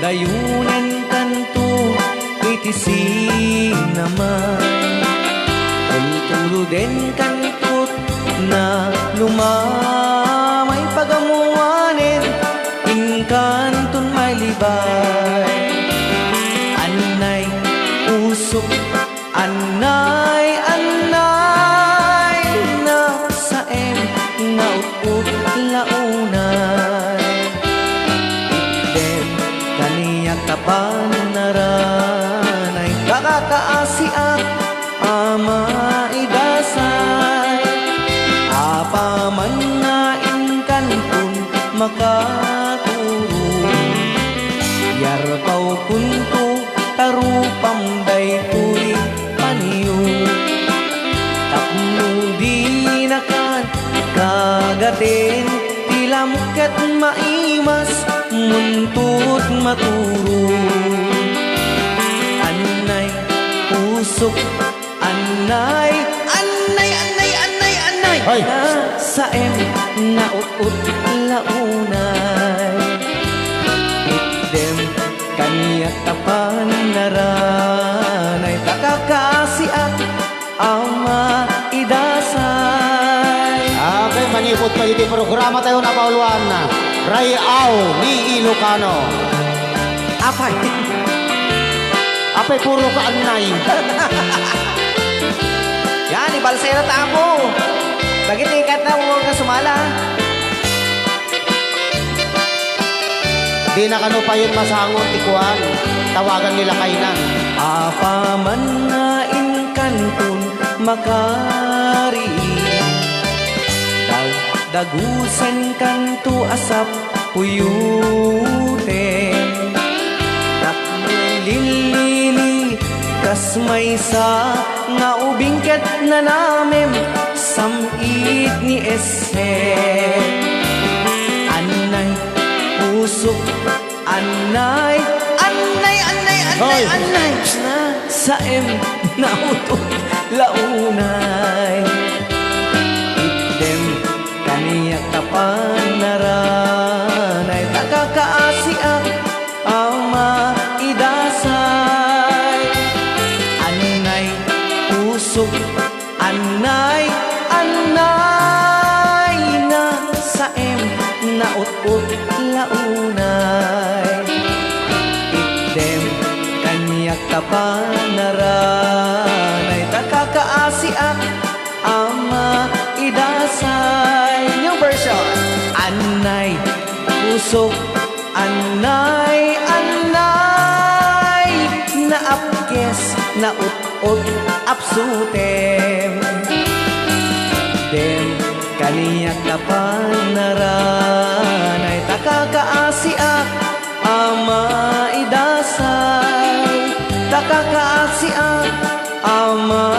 dayunen kanto iti sinaman tulo den kantot na lumamay pagamuanen inkanton may libay anay usok anay anay na sa em na utut launay ikden kaniyak kapanaranay kakakaasiak ama idasay apaman nga inkantun makaturo yarpaw kunto tarupam daytoy paniyo tapno di nakan kagaten tilamkat maimas muntut maturo anay usok anay anay anay anay anay Hoy. na sa em na ut launay ikdem kaniyak tapan naranay takakaasiak ama idasay. Okay, manipot pa yung programa tayo na pauluan na Rayaw ni Ilocano. Apay Apay puro ka anay. yan ibalsera tamo bagit ikat na huwag ka sumala. Di na kano pa yun masangon tikuan. Tawagan nila kainan. Apaman nga inkantun makari dagusan kanto asap puyuten taklilili kas may sa nga ubingkat na namem samit ni esen anay pusok anay anay anay anay Hoy. anay na sa em na utot launay ikdem kaniyak kapanaranay takakaasiak ama idasay anay pusok anay anay na sa em na utot launay ikdem kaniyak kapanaranay takakaasiak ama idasay. Yung version anay pusok anay anay na apkes na ut apsutem dem kaniyak kapanaranay takakaasiak ama idasay takakaasiak ama